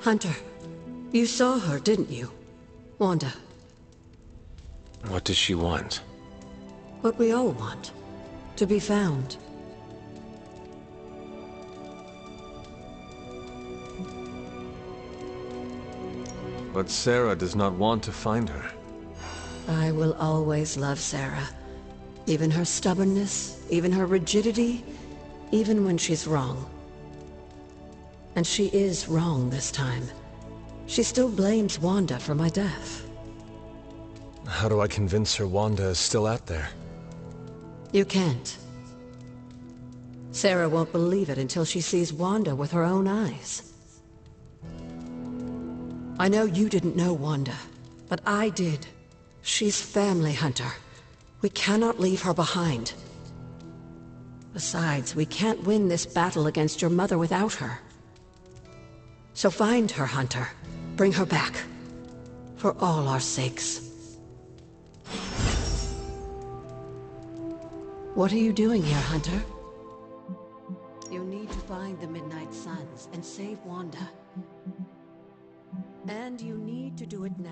Hunter, you saw her, didn't you? Wanda. What does she want? What we all want. To be found. But Sarah does not want to find her. I will always love Sarah. Even her stubbornness, even her rigidity, even when she's wrong. And she is wrong this time. She still blames Wanda for my death. How do I convince her Wanda is still out there? You can't. Sarah won't believe it until she sees Wanda with her own eyes. I know you didn't know Wanda, but I did. She's family, Hunter. We cannot leave her behind. Besides, we can't win this battle against your mother without her. So find her, Hunter. Bring her back. For all our sakes. What are you doing here, Hunter? You need to find the Midnight Suns and save Wanda. And you need to do it now.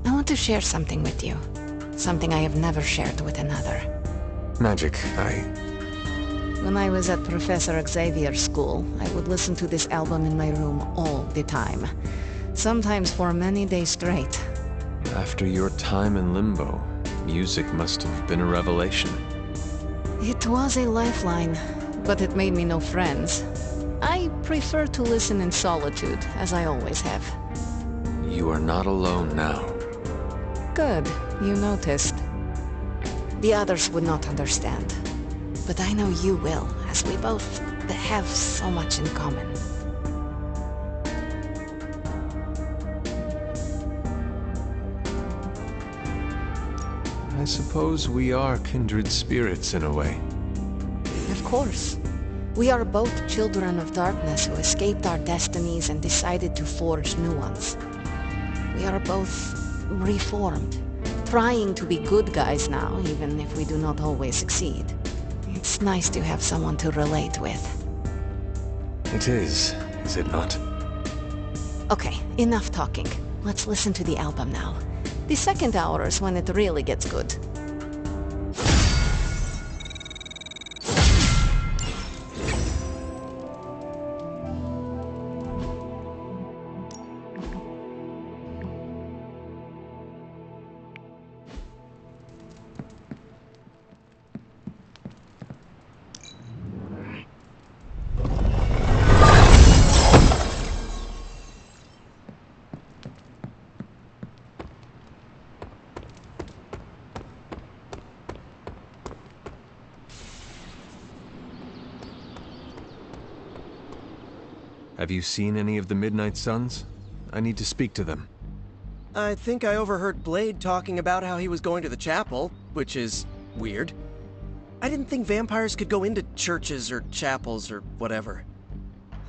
I want to share something with you. Something I have never shared with another. Magic, When I was at Professor Xavier's school, I would listen to this album in my room all the time. Sometimes for many days straight. After your time in Limbo, music must have been a revelation. It was a lifeline, but it made me no friends. I prefer to listen in solitude, as I always have. You are not alone now. Good, you noticed. The others would not understand. But I know you will, as we both have so much in common. I suppose we are kindred spirits in a way. Of course. We are both children of darkness who escaped our destinies and decided to forge new ones. We are both reformed, trying to be good guys now, even if we do not always succeed. It's nice to have someone to relate with. It is it not? Okay, enough talking. Let's listen to the album now. The second hour is when it really gets good. Have you seen any of the Midnight Suns? I need to speak to them. I think I overheard Blade talking about how he was going to the chapel, which is weird. I didn't think vampires could go into churches or chapels or whatever.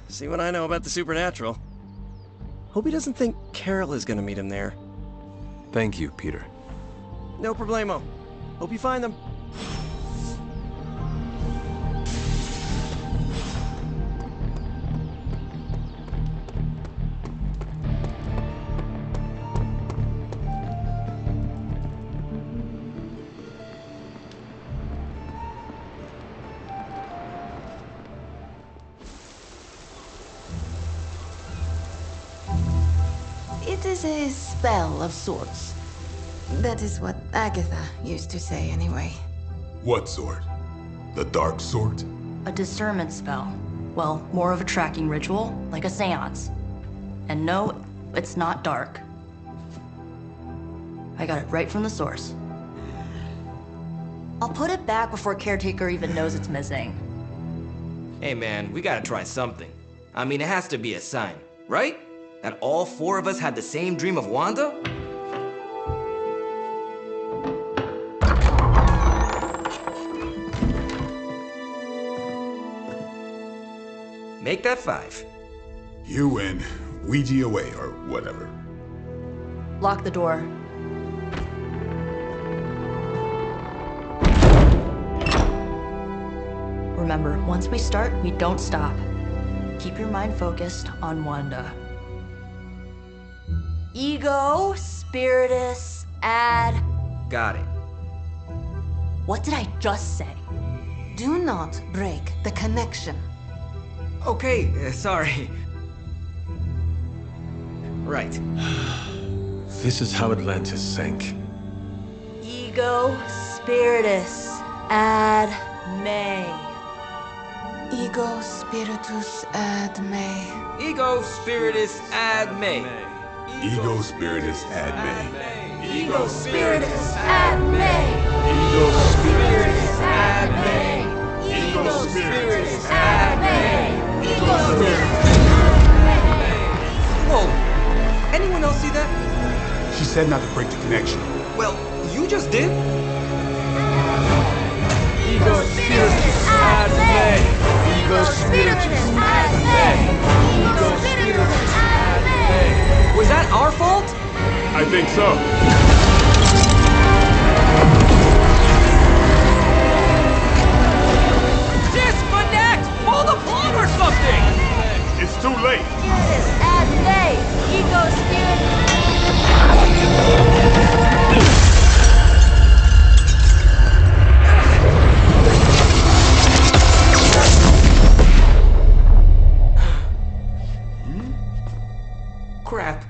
See what I know about the supernatural. Hope he doesn't think Carol is gonna meet him there. Thank you, Peter. No problemo. Hope you find them. It is a spell of sorts. That is what Agatha used to say anyway. What sort? The dark sort? A discernment spell. Well, more of a tracking ritual, like a seance. And no, it's not dark. I got it right from the source. I'll put it back before Caretaker even knows it's missing. Hey man, we gotta try something. I mean, it has to be a sign, right? That all four of us had the same dream of Wanda? Make that 5. You win. Ouija away, or whatever. Lock the door. Remember, once we start, we don't stop. Keep your mind focused on Wanda. Ego, Spiritus, add... Got it. What did I just say? Do not break the connection. Okay, sorry. Right. This is how Atlantis sank. Ego, Spiritus, add May. Ego spiritus ad me. Ego Spiritus ad me. Ego Spiritus ad me. Ego, Spiritus, add May. Ego Spiritus Add May. Ego, Spiritus, add May. Ego, Spiritus. Whoa! Anyone else see that? She said not to break the connection. Well, you just did. Ego, Spiritus, add May. Ego, Spiritus, add May. Ego, Spiritus, add May. Was that our fault? I think so. Disconnect! Pull the plug or something! It's too late. Spiritus, add May. Ego, Spiritus. Crap.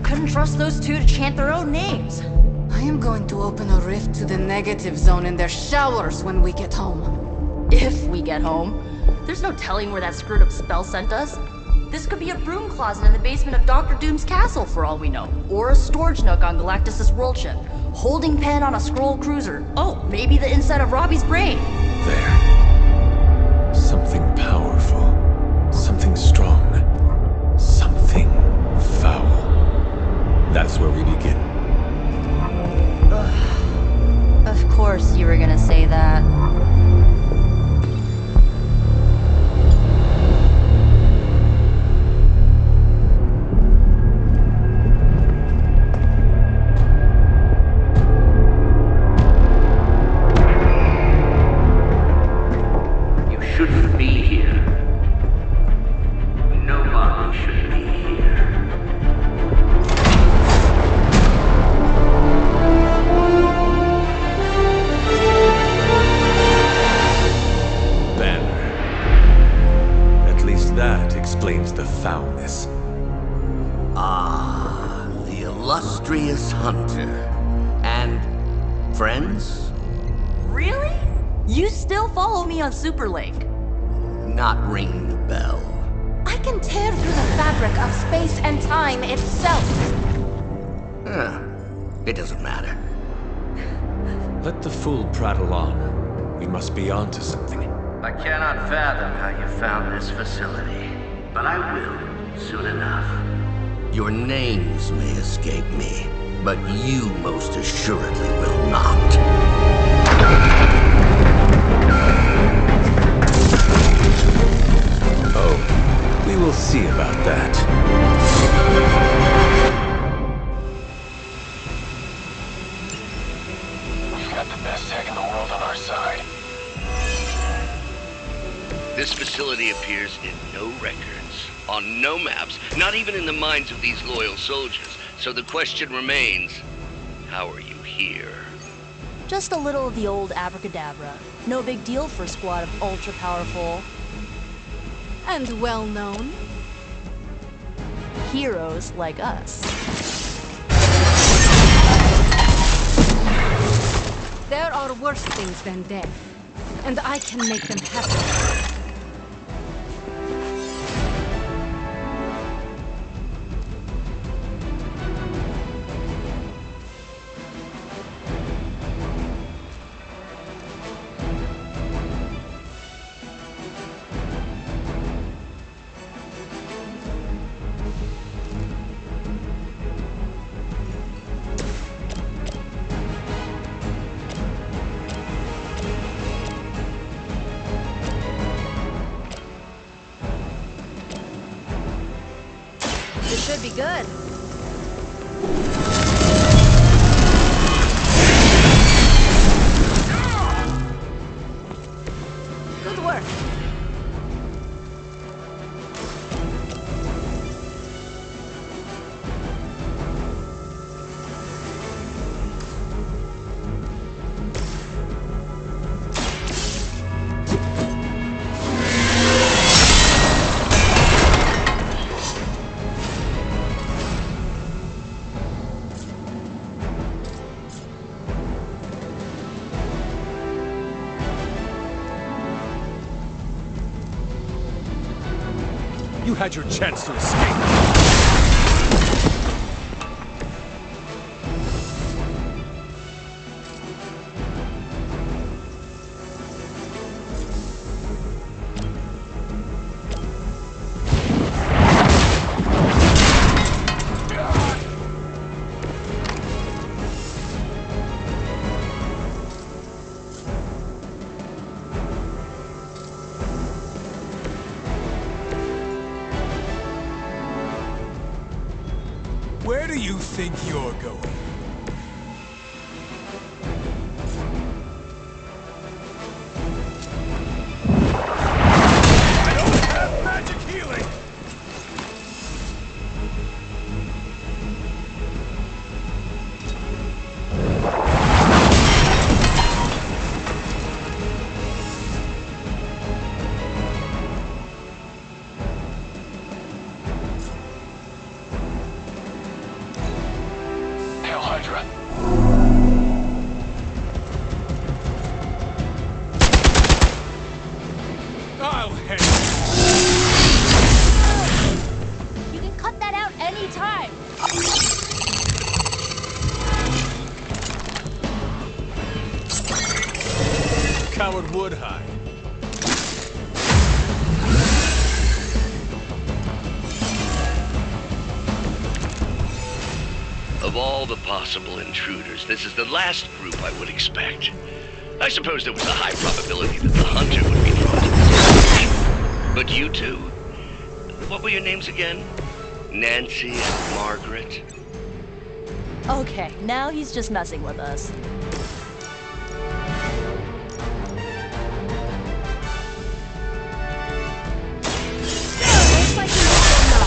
Couldn't trust those two to chant their own names. I am going to open a rift to the negative zone in their showers when we get home. If we get home. There's no telling where that screwed up spell sent us. This could be a broom closet in the basement of Dr. Doom's castle for all we know. Or a storage nook on Galactus' world ship. Holding pen on a scroll cruiser. Oh, maybe the inside of Robbie's brain. There. Something powerful. Something strong. Something foul. That's where we begin. Of course you were gonna say that. You shouldn't be here. Nobody should be here. Banner. At least that explains the foulness. Ah, the illustrious hunter. And friends? Really? You still follow me on Superlink? Not ringing the bell. I can tear through the fabric of space and time itself. It doesn't matter. Let the fool prattle on. We must be onto something. I cannot fathom how you found this facility, but I will soon enough. Your names may escape me, but you most assuredly will not. Oh, we will see about that. We've got the best tech in the world on our side. This facility appears in no records, on no maps, not even in the minds of these loyal soldiers. So the question remains, how are you here? Just a little of the old abracadabra. No big deal for a squad of ultra-powerful And well known. heroes like us. There are worse things than death, and I can make them happen. should be good. Good work. You had your chance to escape. Where do you think you're going? I don't have magic healing! Hydra. I'll handle it. You can cut that out anytime. Coward would hide. Of all the possible intruders, this is the last group I would expect. I suppose there was a high probability that the hunter would be drawn to this situation. But you two, what were your names again? Nancy and Margaret? Okay, now he's just messing with us. Looks like he doesn't know.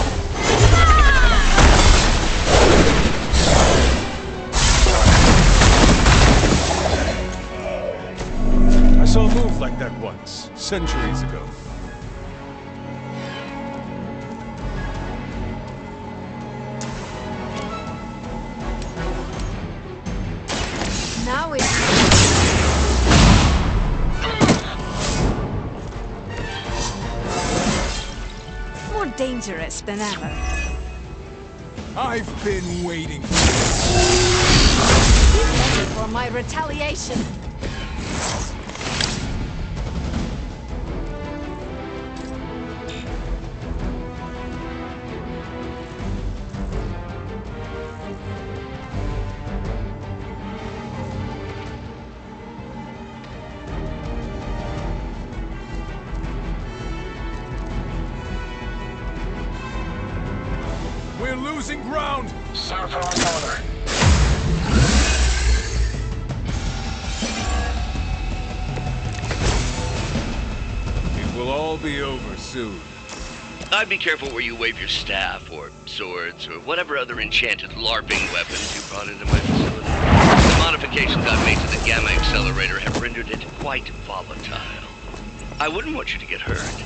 I saw a move like that once, centuries ago. Now it's more dangerous than ever. I've been waiting. He's ready for my retaliation. We're losing ground! Sir, for our order. It will all be over soon. I'd be careful where you wave your staff, or swords, or whatever other enchanted LARPing weapons you brought into my facility. The modifications I've made to the gamma accelerator have rendered it quite volatile. I wouldn't want you to get hurt.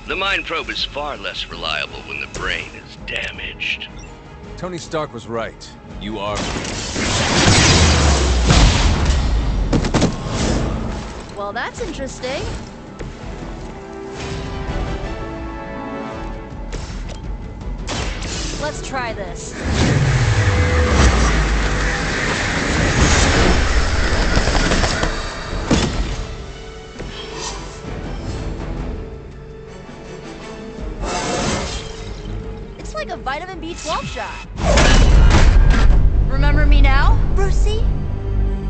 The mind probe is far less reliable when the brain is damaged. Tony Stark was right. You are... Well, that's interesting. Let's try this. It's like a vitamin B12 shot. Remember me now, Brucey?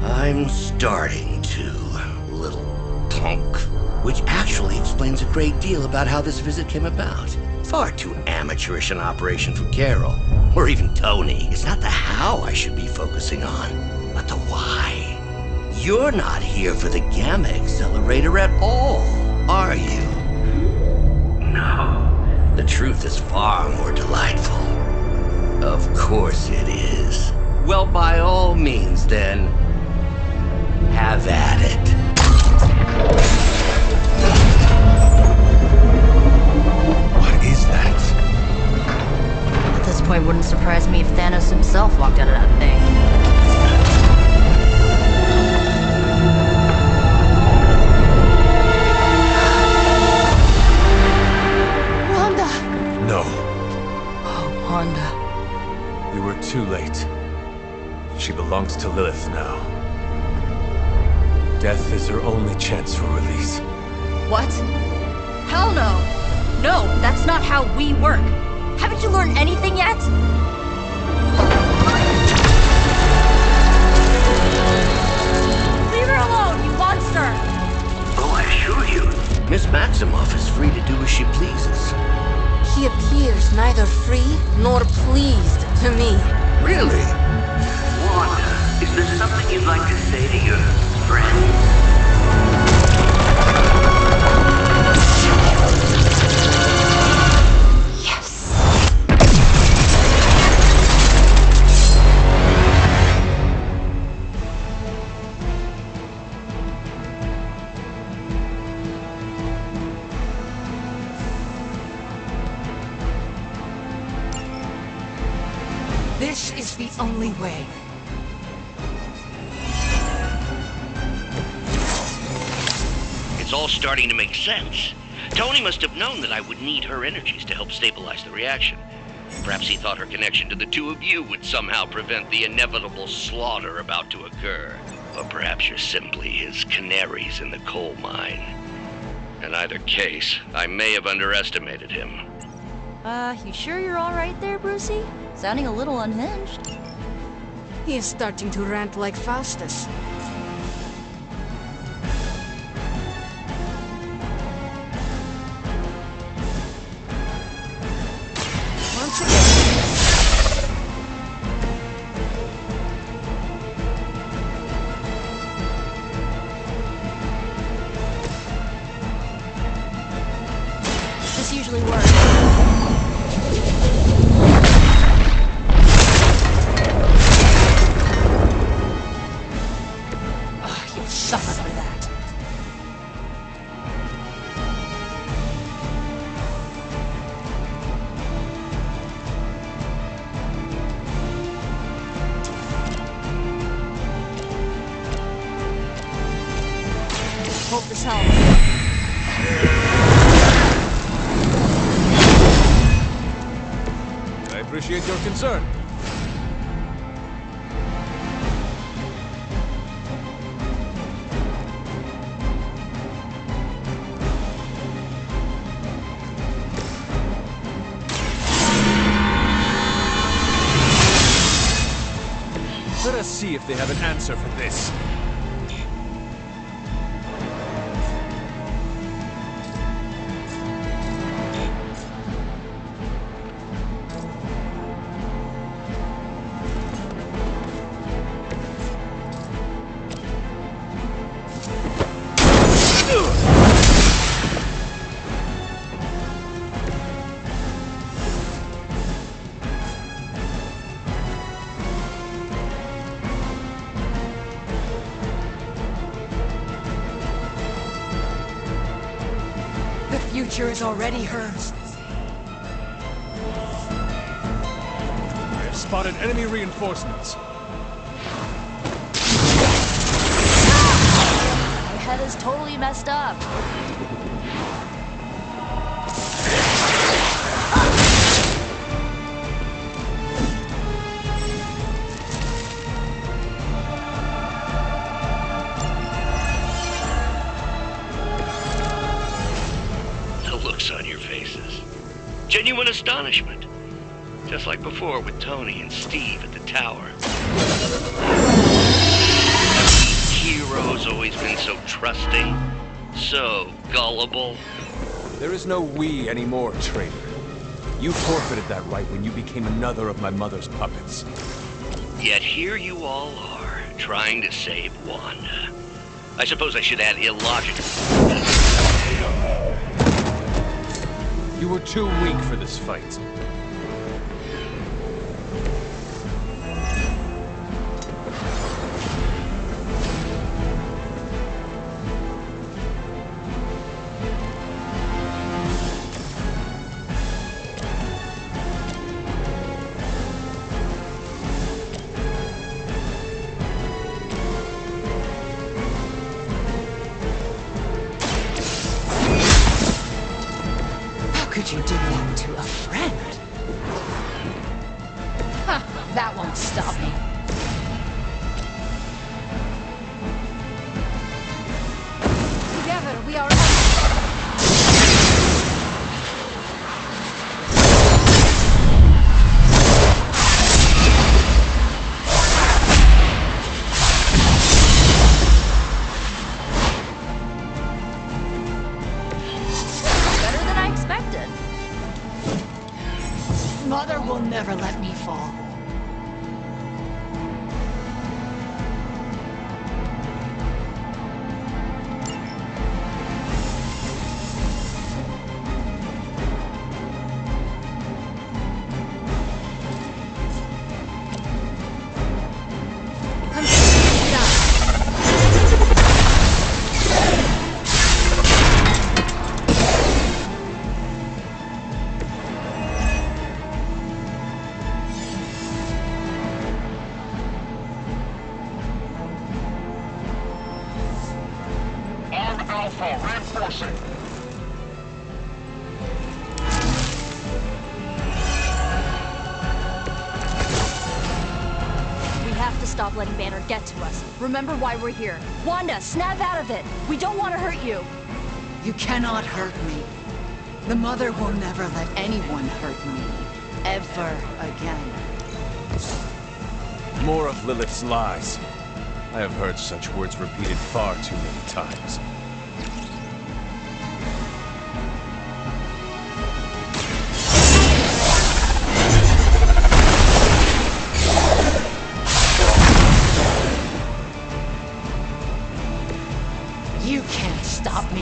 I'm starting to, little punk. Which actually explains a great deal about how this visit came about. Far too amateurish an operation for Carol, or even Tony. It's not the how I should be focusing on, but the why. You're not here for the Gamma Accelerator at all, are you? No. The truth is far more delightful. Of course it is. Well, by all means, then, have at it. What is that? At this point, wouldn't surprise me if Thanos himself walked out of that thing. No. Oh, Wanda. We were too late. She belongs to Lilith now. Death is her only chance for release. What? Hell no! No, that's not how we work. Haven't you learned anything yet? Leave her alone, you monster! Oh, I assure you, Miss Maximoff is free to do as she pleases. He appears neither free nor pleased to me. Really? Wanda, is there something you'd like to say to your friends? This is the only way. It's all starting to make sense. Tony must have known that I would need her energies to help stabilize the reaction. Perhaps he thought her connection to the two of you would somehow prevent the inevitable slaughter about to occur. Or perhaps you're simply his canaries in the coal mine. In either case, I may have underestimated him. You sure you're alright there, Brucey? Sounding a little unhinged. He is starting to rant like Faustus. Once again. This usually works. Suffer for that. Hope this helps. I appreciate your concern. Let us see if they have an answer for this. The future is already hers. I have spotted enemy reinforcements. My head is totally messed up. On your faces. Genuine astonishment. Just like before with Tony and Steve at the tower. Hero's always been so trusting, so gullible. There is no we anymore, traitor. You forfeited that right when you became another of my mother's puppets. Yet here you all are, trying to save Wanda. I suppose I should add illogical. You were too weak for this fight. Could you do that to a friend? Huh, that won't stop me. Together we are... Better than I expected. Mother will never let me fall. Alpha reinforcing. We have to stop letting Banner get to us. Remember why we're here. Wanda, snap out of it. We don't want to hurt you. You cannot hurt me. The Mother will never let anyone hurt me. Ever again. More of Lilith's lies. I have heard such words repeated far too many times. You can't stop me.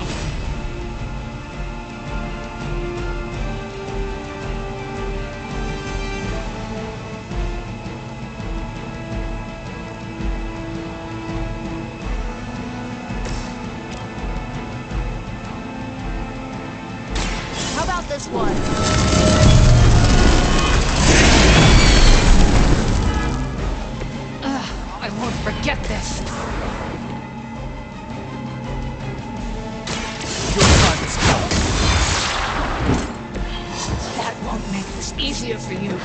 How about this one? I won't forget this. That won't make this easier for you.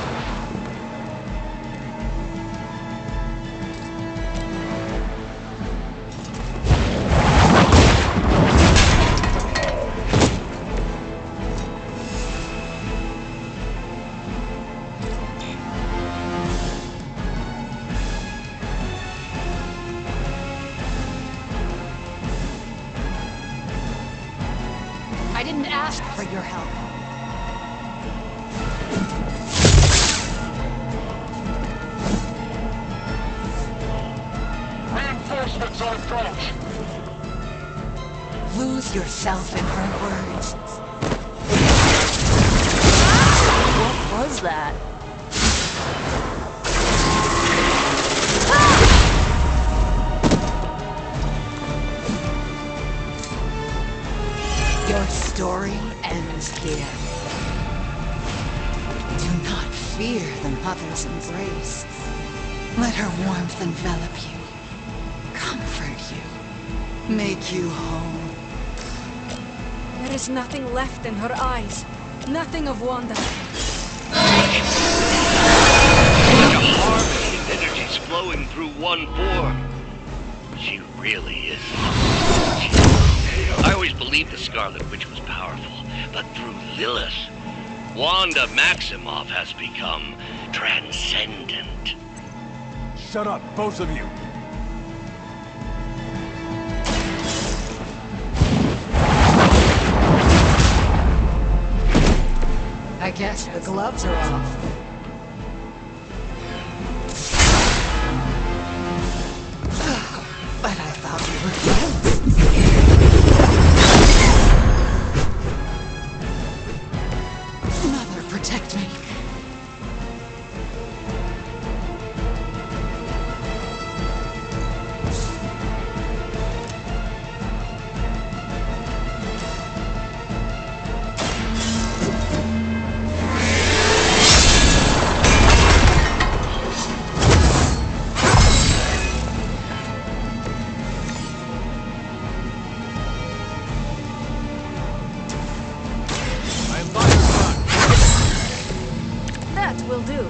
I didn't ask for your help. Reinforcements on approach. Lose yourself in her words. What was that? Your story ends here. Do not fear the Mother's embrace. Let her warmth envelop you, comfort you, make you whole. There is nothing left in her eyes. Nothing of Wanda. Like a harvest of energies flowing through one form. She really is. I always believed the Scarlet Witch was powerful, but through Lilith, Wanda Maximoff has become transcendent. Shut up, both of you! I guess the gloves are off. But I thought we were friends. Mother, protect me. That will do.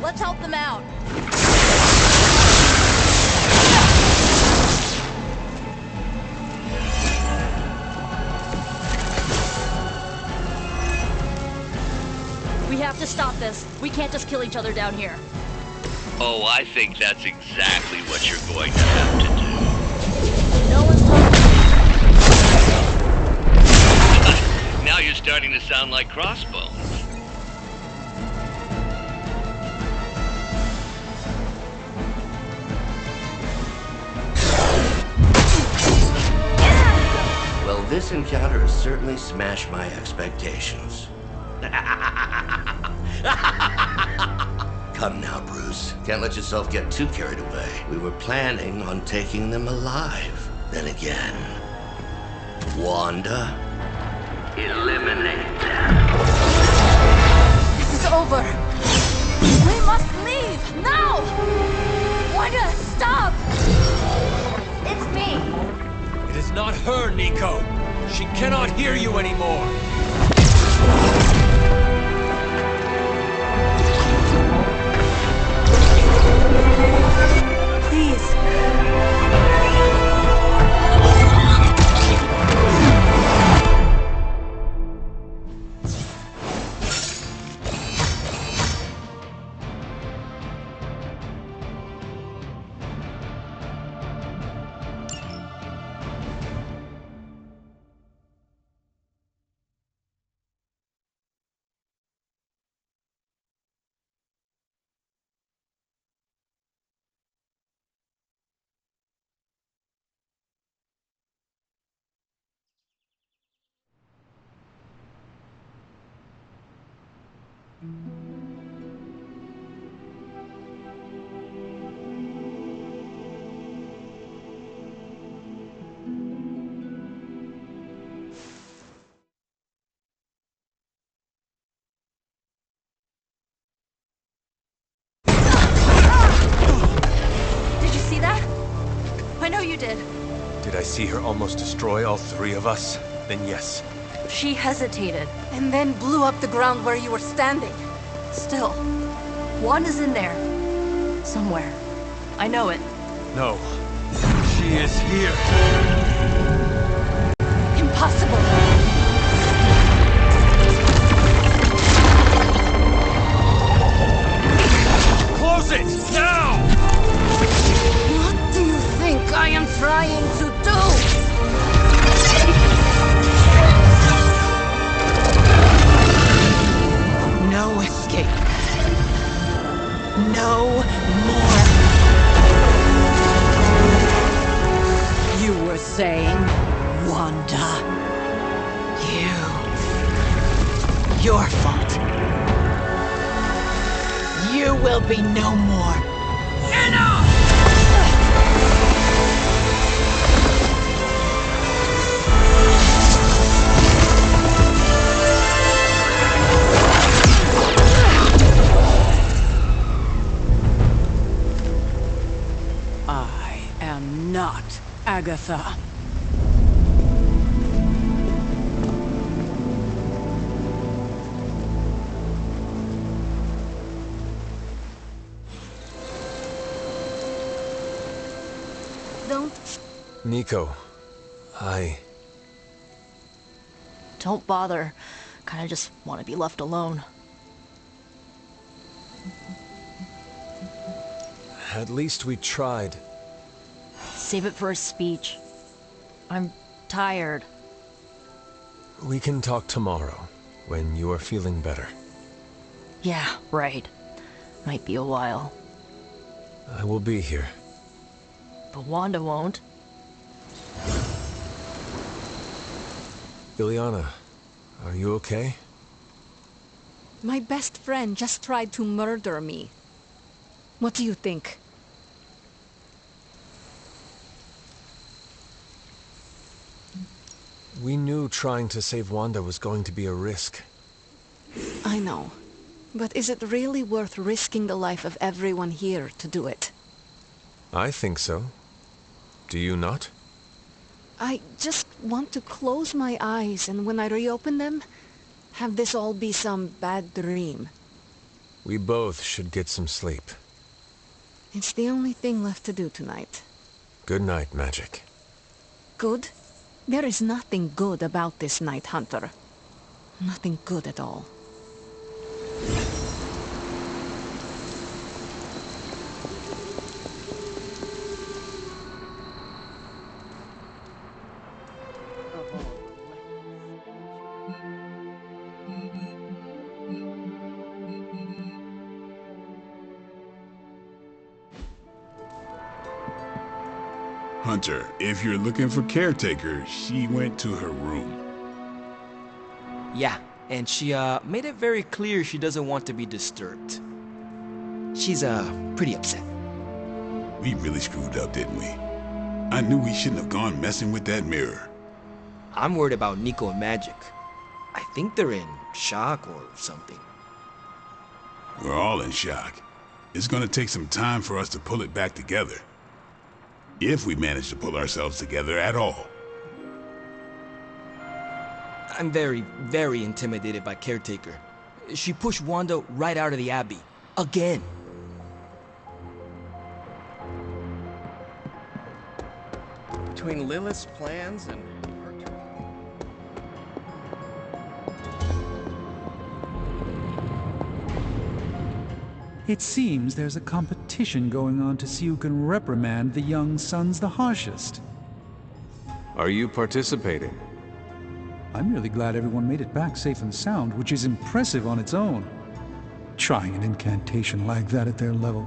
Let's help them out. We have to stop this. We can't just kill each other down here. Oh, I think that's exactly what you're going to have to do. No one's talking. Now you're starting to sound like Crossbones. Well, this encounter has certainly smashed my expectations. Come now, Bruce. Can't let yourself get too carried away. We were planning on taking them alive. Then again, Wanda? Eliminate them. This is over. We must leave now. Wanda, stop. It's me. It is not her, Nico. She cannot hear you anymore. Please. Did you see that? I know you did. Did I see her almost destroy all three of us? Then yes. She hesitated. And then blew up the ground where you were standing. Still, Wanda's in there. Somewhere. I know it. No. She is here. Impossible. Close it! Now! What do you think I am trying to do? No escape. No more. You were saying, Wanda. Your fault. You will be no more. Enough! am not Agatha. Don't... Nico, Don't bother. Kinda just want to be left alone. At least we tried. Save it for a speech. I'm tired. We can talk tomorrow, when you are feeling better. Yeah, right. Might be a while. I will be here. But Wanda won't. Ileana, are you okay? My best friend just tried to murder me. What do you think? We knew trying to save Wanda was going to be a risk. I know. But is it really worth risking the life of everyone here to do it? I think so. Do you not? I just want to close my eyes and when I reopen them, have this all be some bad dream. We both should get some sleep. It's the only thing left to do tonight. Good night, Magic. Good? There is nothing good about this night, Hunter. Nothing good at all. Hunter, if you're looking for caretaker, she went to her room. Yeah, and she made it very clear she doesn't want to be disturbed. She's pretty upset. We really screwed up, didn't we? I knew we shouldn't have gone messing with that mirror. I'm worried about Nico and Magic. I think they're in shock or something. We're all in shock. It's gonna take some time for us to pull it back together. If we manage to pull ourselves together at all. I'm very, very intimidated by Caretaker. She pushed Wanda right out of the Abbey. Again. Between Lilith's plans and... It seems there's a competition going on to see who can reprimand the young sons the harshest. Are you participating? I'm really glad everyone made it back safe and sound, which is impressive on its own. Trying an incantation like that at their level.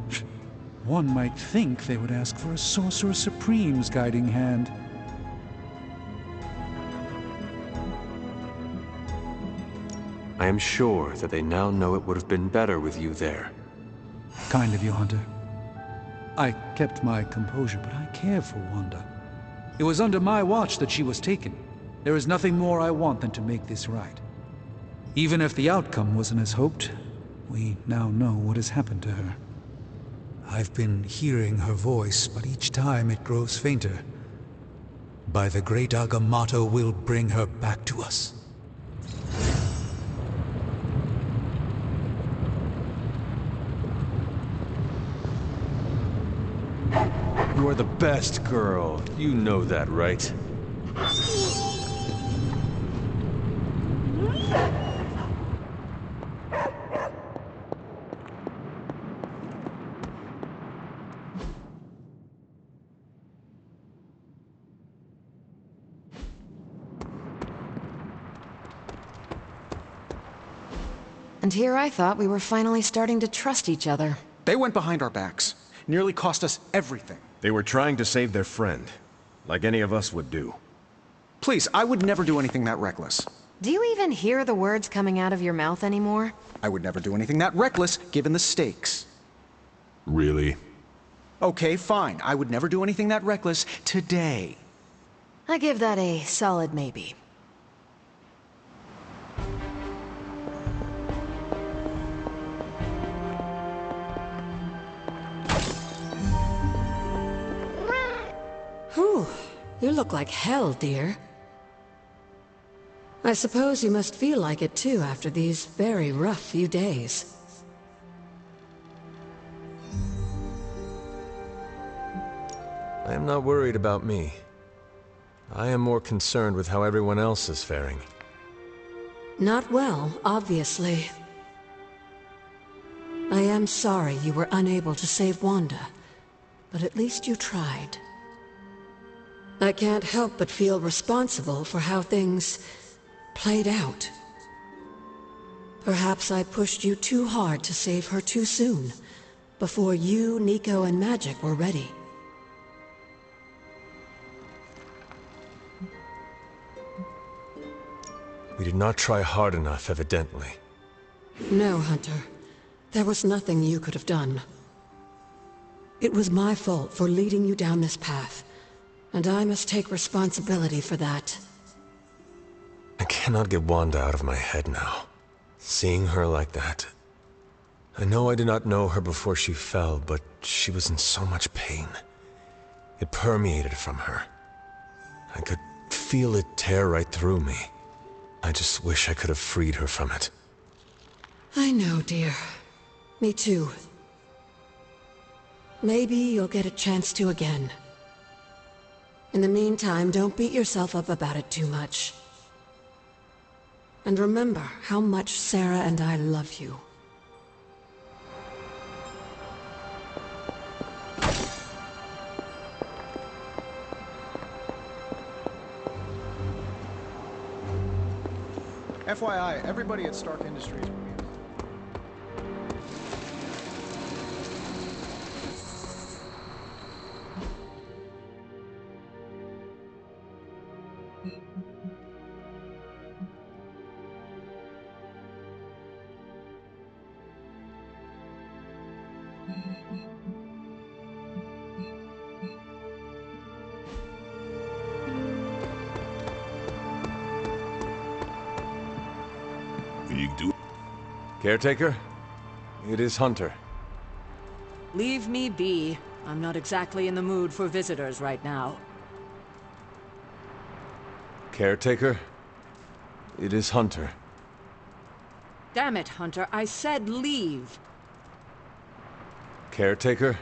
One might think they would ask for a Sorcerer Supreme's guiding hand. I am sure that they now know it would have been better with you there. Kind of you, Hunter. I kept my composure, but I care for Wanda. It was under my watch that she was taken. There is nothing more I want than to make this right. Even if the outcome wasn't as hoped, we now know what has happened to her. I've been hearing her voice, but each time it grows fainter. By the great Agamotto will bring her back to us. You are the best girl. You know that, right? And here I thought we were finally starting to trust each other. They went behind our backs. Nearly cost us everything. They were trying to save their friend, like any of us would do. Please, I would never do anything that reckless. Do you even hear the words coming out of your mouth anymore? I would never do anything that reckless, given the stakes. Really? Okay, fine. I would never do anything that reckless today. I give that a solid maybe. You look like hell, dear. I suppose you must feel like it too after these very rough few days. I am not worried about me. I am more concerned with how everyone else is faring. Not well, obviously. I am sorry you were unable to save Wanda, but at least you tried. I can't help but feel responsible for how things played out. Perhaps I pushed you too hard to save her too soon, before you, Nico, and Magic were ready. We did not try hard enough, evidently. No, Hunter. There was nothing you could have done. It was my fault for leading you down this path, and I must take responsibility for that. I cannot get Wanda out of my head now. Seeing her like that... I know I did not know her before she fell, but she was in so much pain. It permeated from her. I could feel it tear right through me. I just wish I could have freed her from it. I know, dear. Me too. Maybe you'll get a chance to again. In the meantime, don't beat yourself up about it too much. And remember how much Sarah and I love you. FYI, everybody at Stark Industries will be... You do. Caretaker? It is Hunter. Leave me be. I'm not exactly in the mood for visitors right now. Caretaker? It is Hunter. Damn it, Hunter. I said leave. Caretaker?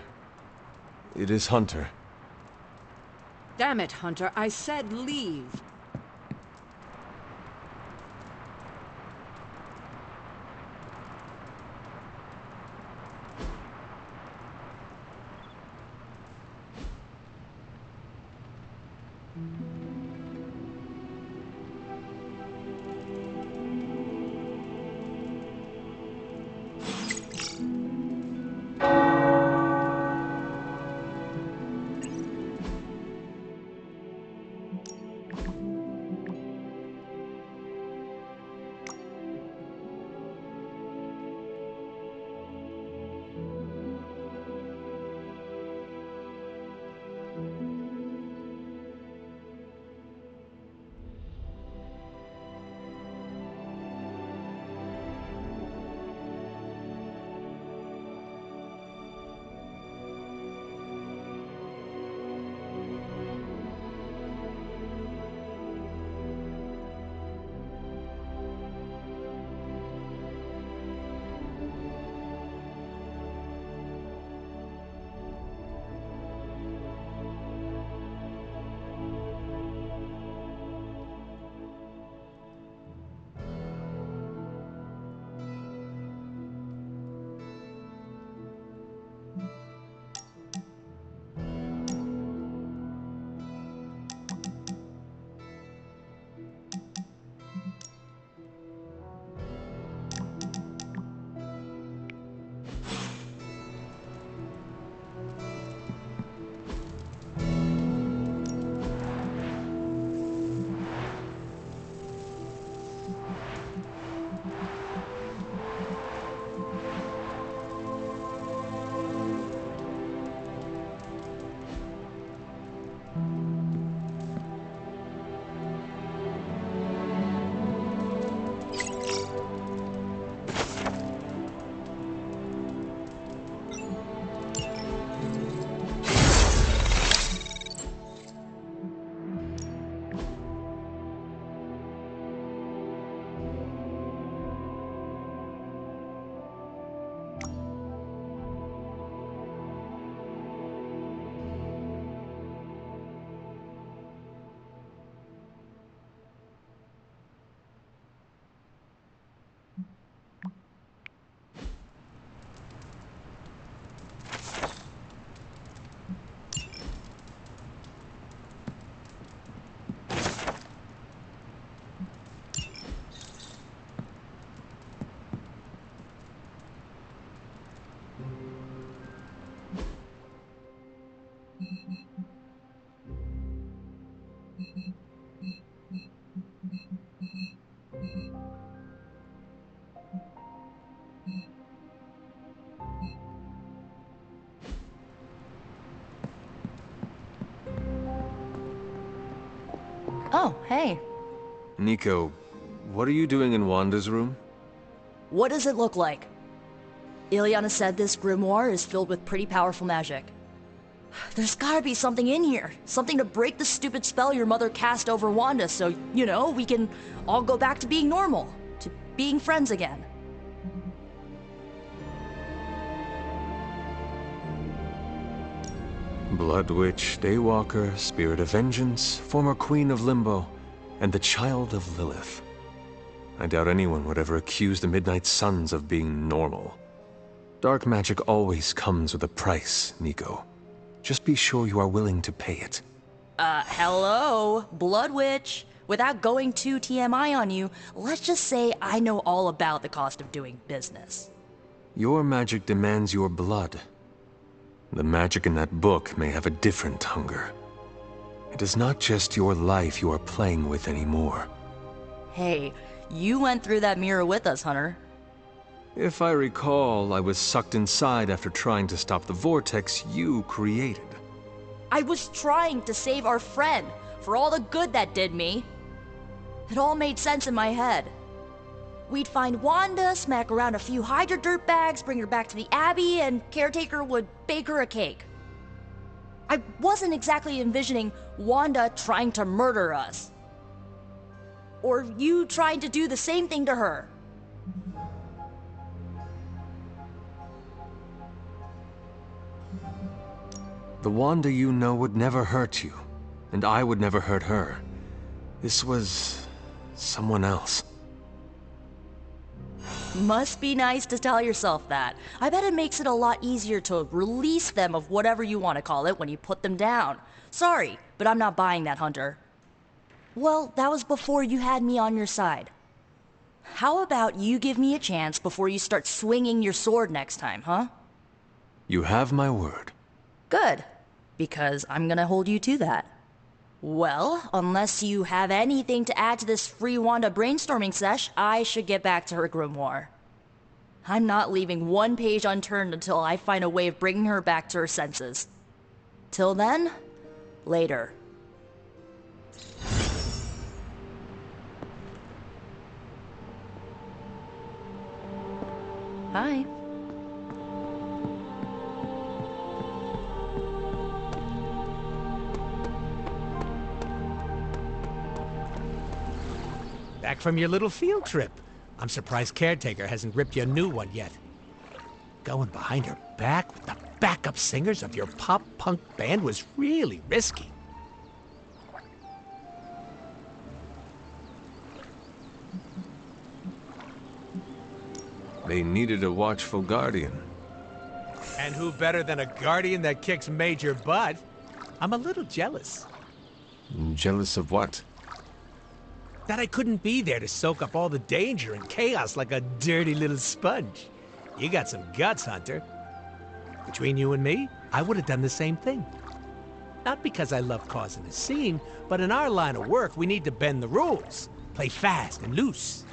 It is Hunter. Damn it, Hunter. I said leave. Oh, hey. Nico, what are you doing in Wanda's room? What does it look like? Ileana said this grimoire is filled with pretty powerful magic. There's gotta be something in here. Something to break the stupid spell your mother cast over Wanda so, you know, we can all go back to being normal. To being friends again. Blood Witch, Daywalker, Spirit of Vengeance, former Queen of Limbo, and the Child of Lilith. I doubt anyone would ever accuse the Midnight Suns of being normal. Dark magic always comes with a price, Nico. Just be sure you are willing to pay it. Hello? Blood Witch. Without going too TMI on you, let's just say I know all about the cost of doing business. Your magic demands your blood. The magic in that book may have a different hunger. It is not just your life you are playing with anymore. Hey, you went through that mirror with us, Hunter. If I recall, I was sucked inside after trying to stop the vortex you created. I was trying to save our friend, for all the good that did me. It all made sense in my head. We'd find Wanda, smack around a few Hydra dirtbags, bring her back to the Abbey, and Caretaker would bake her a cake. I wasn't exactly envisioning Wanda trying to murder us. Or you trying to do the same thing to her. The Wanda you know would never hurt you, and I would never hurt her. This was someone else. Must be nice to tell yourself that. I bet it makes it a lot easier to release them of whatever you want to call it when you put them down. Sorry, but I'm not buying that, Hunter. Well, that was before you had me on your side. How about you give me a chance before you start swinging your sword next time, huh? You have my word. Good, because I'm gonna hold you to that. Well, unless you have anything to add to this free Wanda brainstorming sesh, I should get back to her grimoire. I'm not leaving one page unturned until I find a way of bringing her back to her senses. Till then, later. Hi. Back from your little field trip. I'm surprised Caretaker hasn't ripped you a new one yet. Going behind her back with the backup singers of your pop-punk band was really risky. They needed a watchful guardian. And who better than a guardian that kicks major butt? I'm a little jealous. Jealous of what? That I couldn't be there to soak up all the danger and chaos like a dirty little sponge. You got some guts, Hunter. Between you and me, I would have done the same thing. Not because I love causing a scene, but in our line of work, we need to bend the rules. Play fast and loose.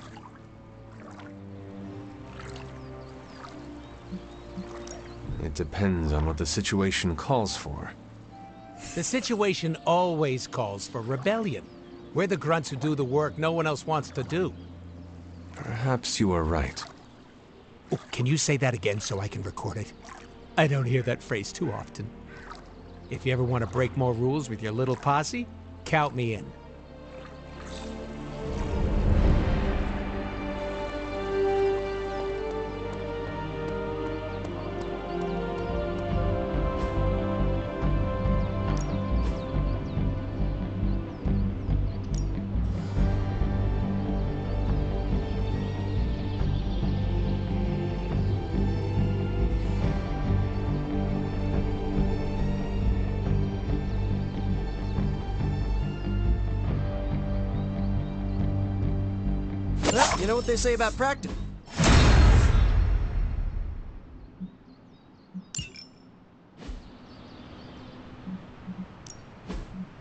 It depends on what the situation calls for. The situation always calls for rebellion. We're the grunts who do the work no one else wants to do. Perhaps you are right. Oh, can you say that again so I can record it? I don't hear that phrase too often. If you ever want to break more rules with your little posse, count me in. Well, you know what they say about practice.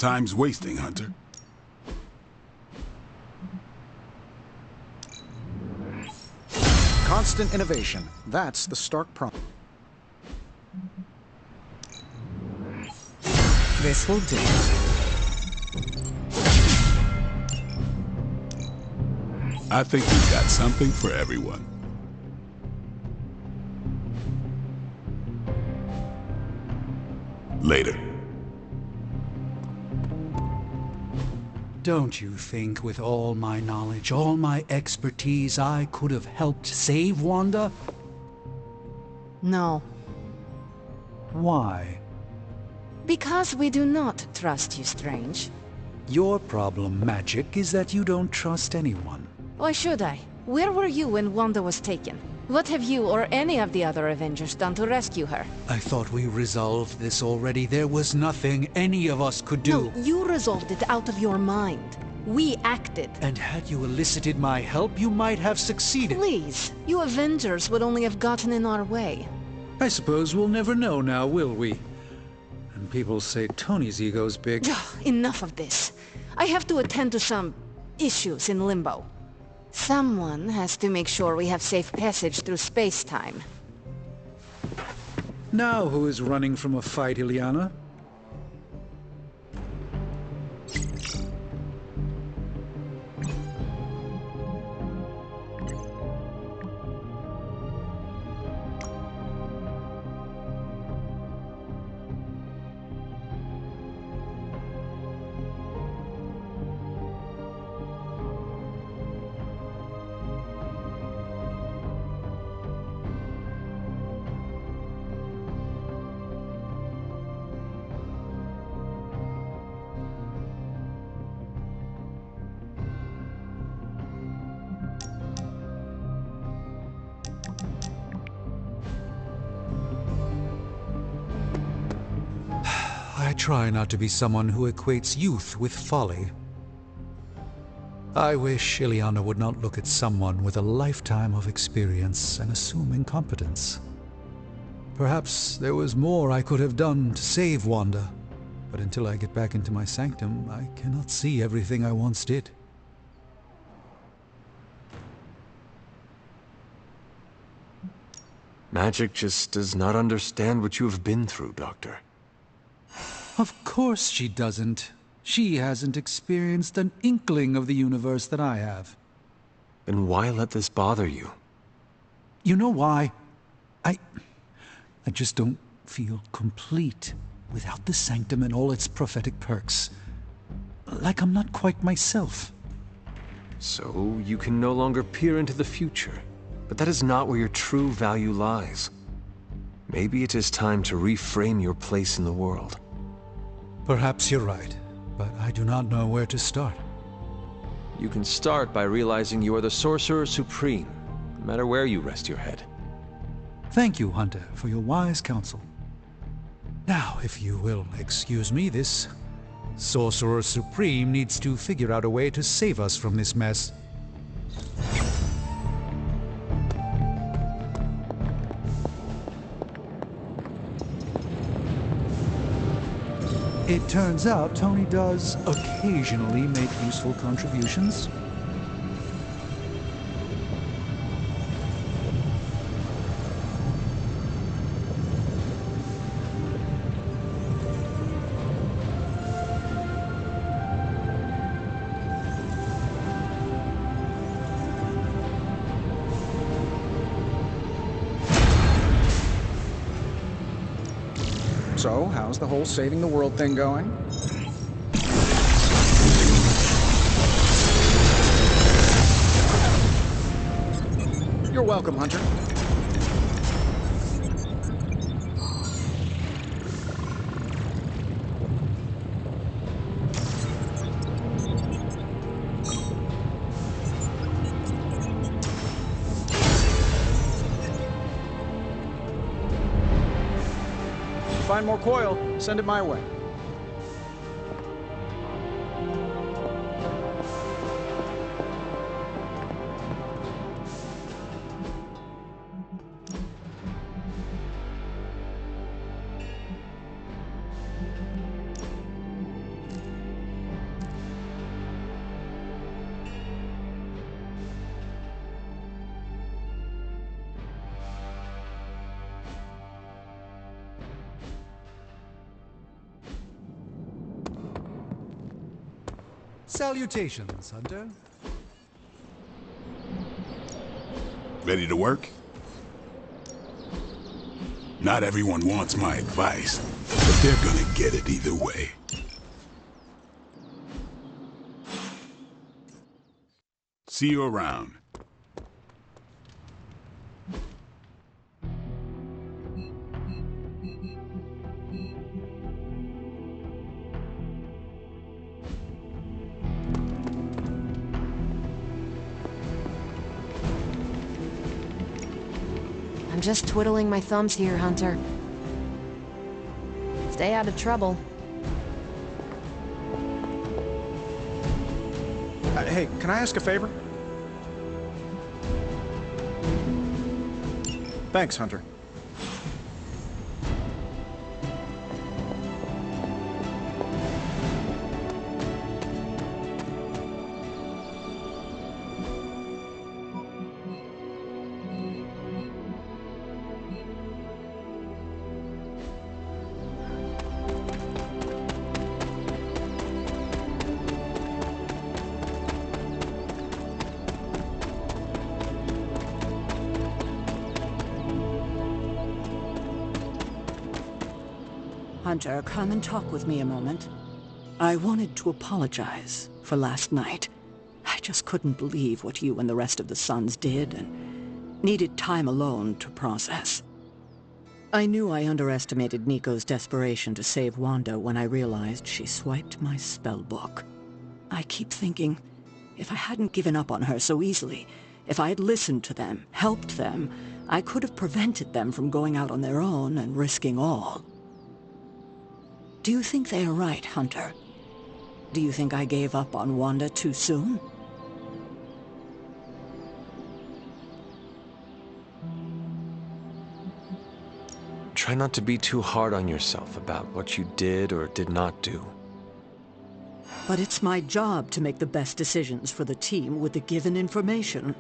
Time's wasting, Hunter. Constant innovation. That's the Stark promise. This will do. I think we've got something for everyone. Later. Don't you think with all my knowledge, all my expertise, I could have helped save Wanda? No. Why? Because we do not trust you, Strange. Your problem, Magic, is that you don't trust anyone. Why should I? Where were you when Wanda was taken? What have you or any of the other Avengers done to rescue her? I thought we resolved this already. There was nothing any of us could do. No, you resolved it out of your mind. We acted. And had you elicited my help, you might have succeeded. Please, you Avengers would only have gotten in our way. I suppose we'll never know now, will we? And people say Tony's ego's big. Enough of this. I have to attend to some issues in Limbo. Someone has to make sure we have safe passage through space-time. Now who is running from a fight, Illyana? I try not to be someone who equates youth with folly. I wish Illyana would not look at someone with a lifetime of experience and assume incompetence. Perhaps there was more I could have done to save Wanda, but until I get back into my sanctum, I cannot see everything I once did. Magic just does not understand what you have been through, Doctor. Of course she doesn't. She hasn't experienced an inkling of the universe that I have. Then why let this bother you? You know why? I just don't feel complete without the sanctum and all its prophetic perks. Like I'm not quite myself. So you can no longer peer into the future. But that is not where your true value lies. Maybe it is time to reframe your place in the world. Perhaps you're right, but I do not know where to start. You can start by realizing you are the Sorcerer Supreme, no matter where you rest your head. Thank you, Hunter, for your wise counsel. Now, if you will excuse me, this Sorcerer Supreme needs to figure out a way to save us from this mess. It turns out Tony does occasionally make useful contributions. So, how's the whole saving the world thing going? You're welcome, Hunter. Find more coil, send it my way. Salutations, Hunter. Ready to work? Not everyone wants my advice, but they're gonna get it either way. See you around. I'm just twiddling my thumbs here, Hunter. Stay out of trouble. Hey, can I ask a favor? Thanks, Hunter. Hunter, come and talk with me a moment. I wanted to apologize for last night. I just couldn't believe what you and the rest of the Sons did, and needed time alone to process. I knew I underestimated Nico's desperation to save Wanda when I realized she swiped my spellbook. I keep thinking, if I hadn't given up on her so easily, if I had listened to them, helped them, I could have prevented them from going out on their own and risking all. Do you think they are right, Hunter? Do you think I gave up on Wanda too soon? Try not to be too hard on yourself about what you did or did not do. But it's my job to make the best decisions for the team with the given information.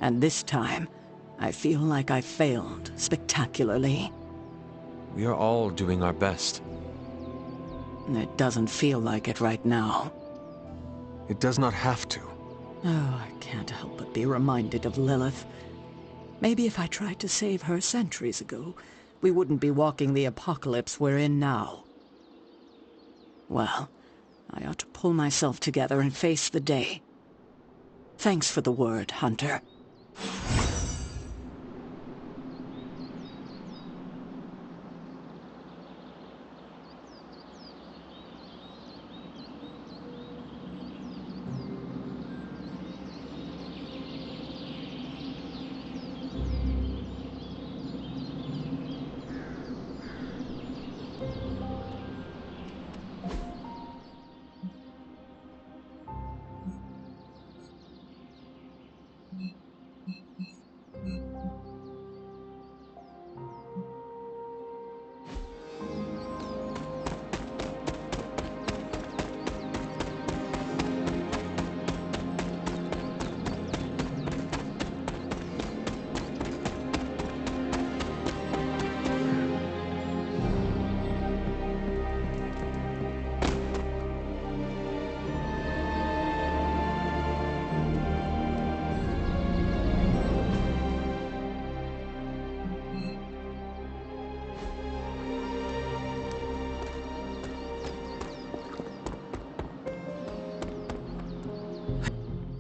And this time, I feel like I failed spectacularly. We are all doing our best. It doesn't feel like it right now. It does not have to. Oh, I can't help but be reminded of Lilith. Maybe if I tried to save her centuries ago, we wouldn't be walking the apocalypse we're in now. Well, I ought to pull myself together and face the day. Thanks for the word, Hunter.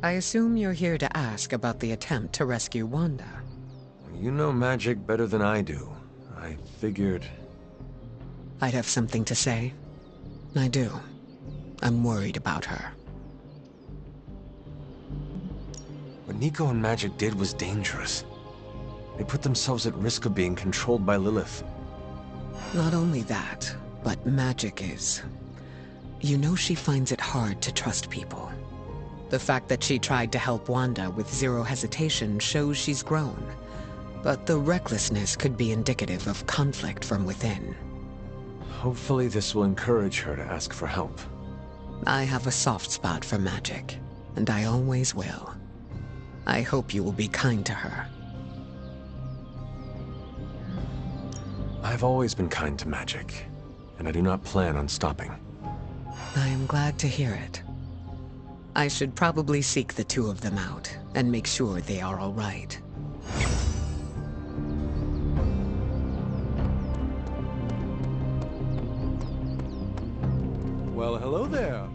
I assume you're here to ask about the attempt to rescue Wanda. You know magic better than I do. I figured... I'd have something to say. I do. I'm worried about her. What Nico and Magic did was dangerous. They put themselves at risk of being controlled by Lilith. Not only that, but Magic is... You know she finds it hard to trust people. The fact that she tried to help Wanda with zero hesitation shows she's grown. But the recklessness could be indicative of conflict from within. Hopefully this will encourage her to ask for help. I have a soft spot for Magic, and I always will. I hope you will be kind to her. I've always been kind to Magic, and I do not plan on stopping. I am glad to hear it. I should probably seek the two of them out and make sure they are all right. Well, hello there.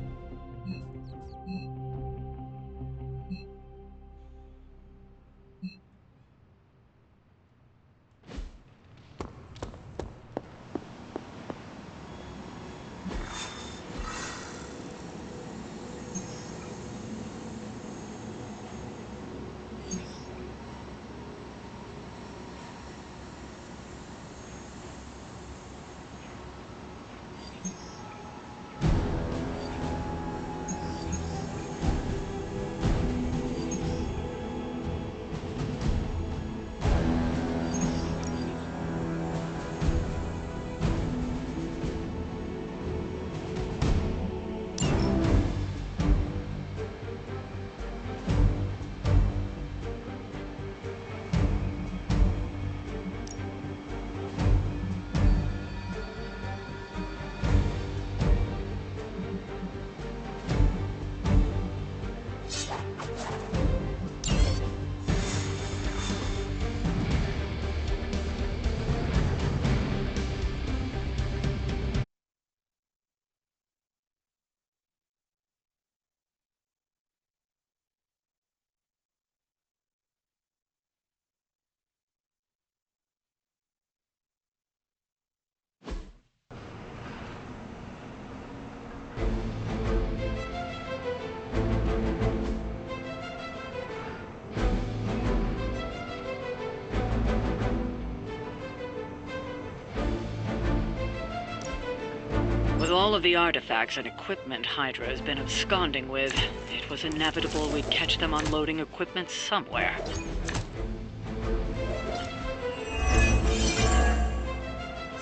With all of the artifacts and equipment Hydra has been absconding with, it was inevitable we'd catch them unloading equipment somewhere.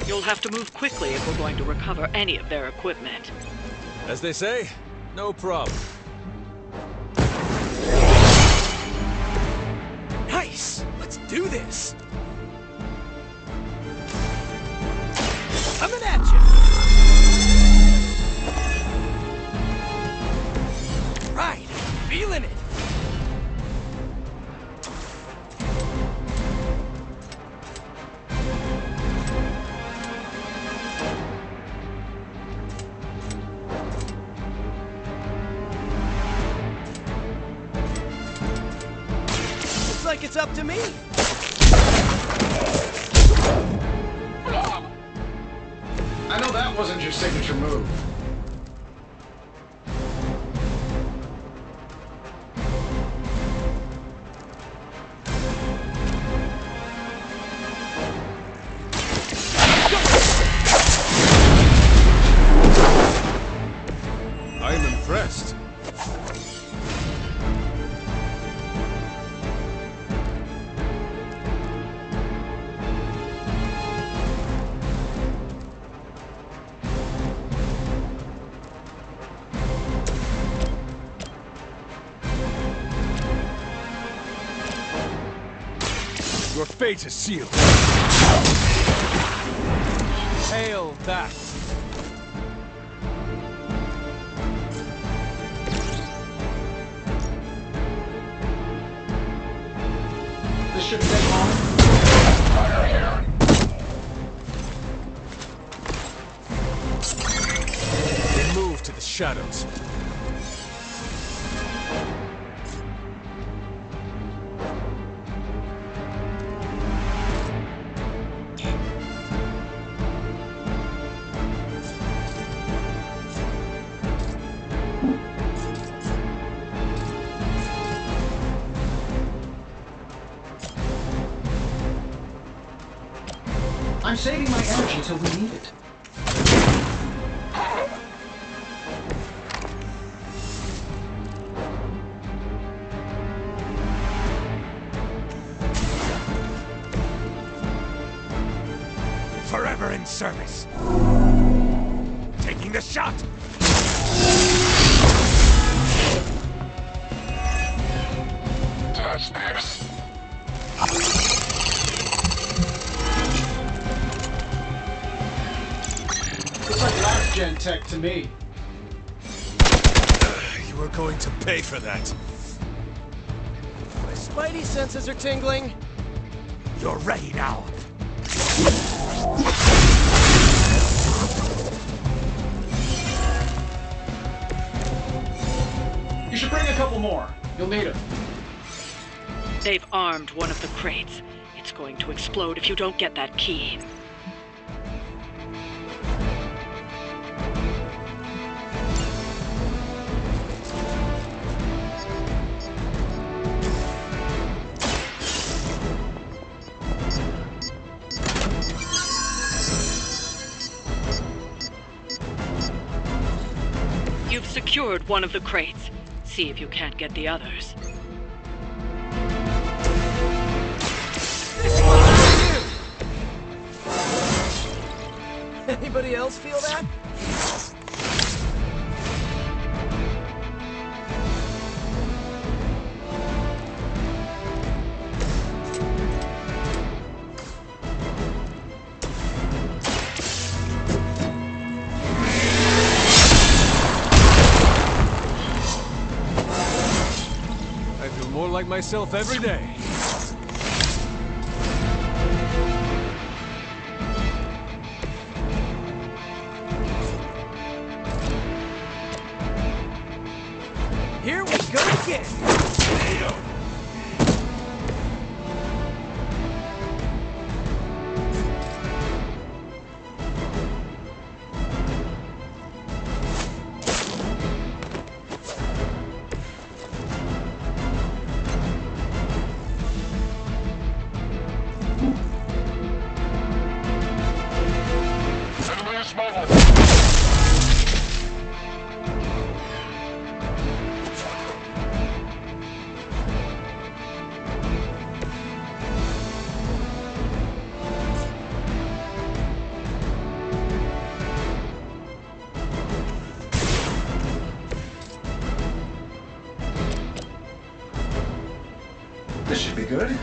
You'll have to move quickly if we're going to recover any of their equipment. As they say, no problem. Nice! Let's do this! Coming at you! Right! Feeling it! Looks like it's up to me! I know that wasn't your signature move. I am impressed. Your fate is sealed. Hail that. This shouldn't take long. Fire here. They move to the shadows. I'm saving my energy till we need it. Forever in service. Taking the shot. Touch this. Looks like last gen tech to me. You You are going to pay for that. My spidey senses are tingling. You're ready now. You should bring a couple more. You'll need them. They've armed one of the crates. It's going to explode if you don't get that key. You've secured one of the crates. See if you can't get the others. Anybody else feel that? I feel more like myself every day. Here we go again! This should be good.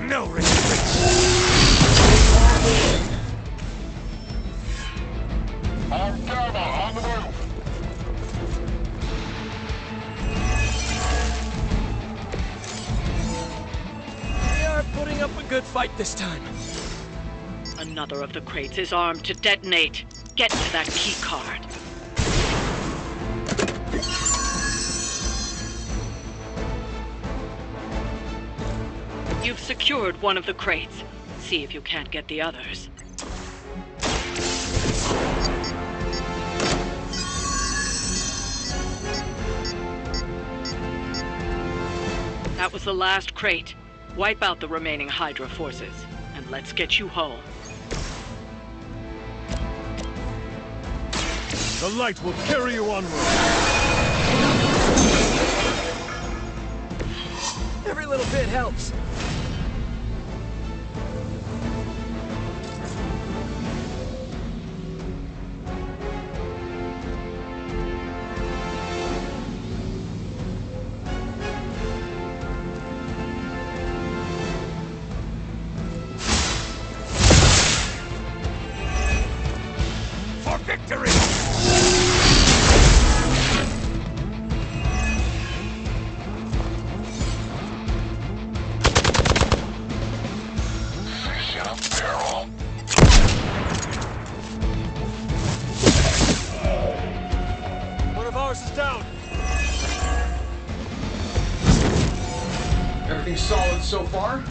No retreat. On Gamma, on the move. We are putting up a good fight this time. Another of the crates is armed to detonate. Get to that key card. You've secured one of the crates. See if you can't get the others. That was the last crate. Wipe out the remaining Hydra forces, and let's get you home. The light will carry you onward. Every little bit helps. For victory! so far?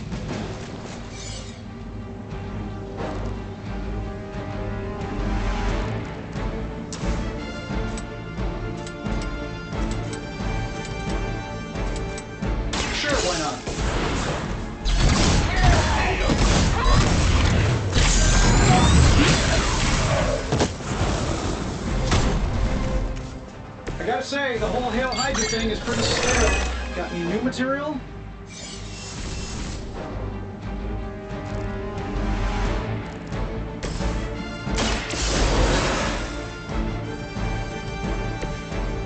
Sure, why not? I gotta say, the whole Hail Hydra thing is pretty stale. Got any new material?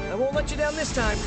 I won't let you down this time.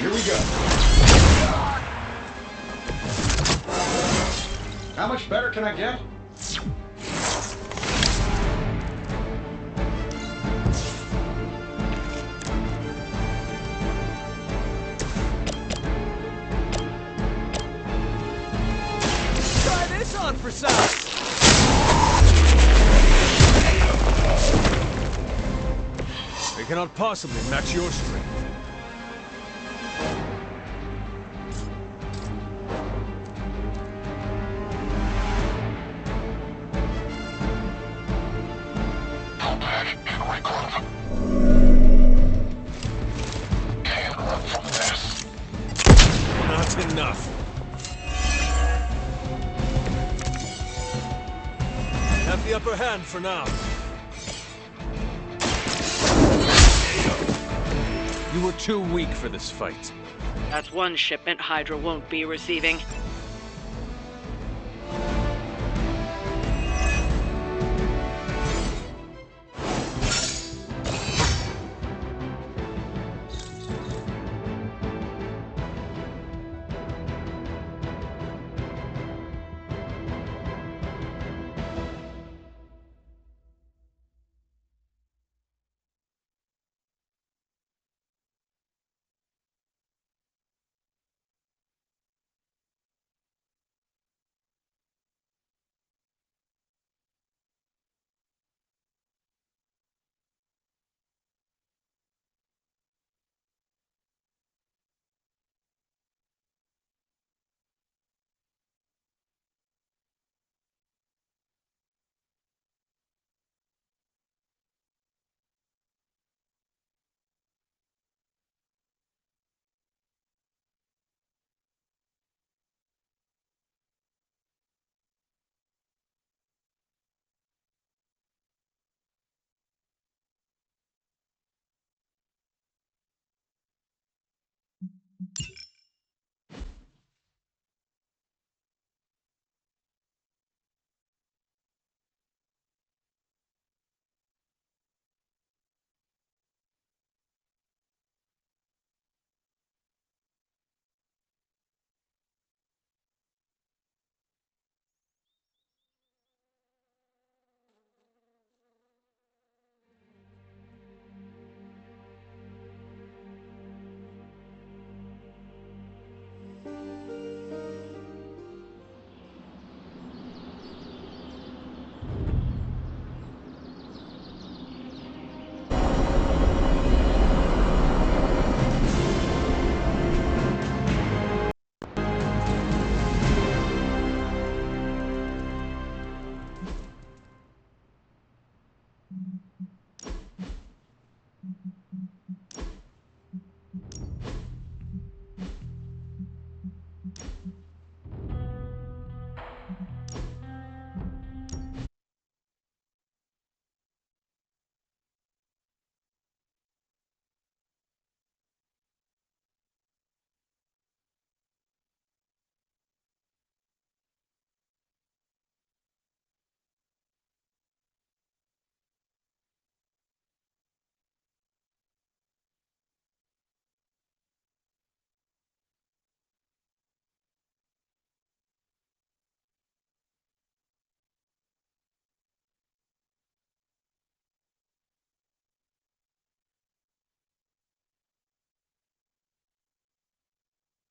Here we go. How much better can I get? Try this on for size. They cannot possibly match your strength. Pull back and regroup. Can't run from this. Not enough. Have the upper hand for now. You were too weak for this fight. That's one shipment Hydra won't be receiving.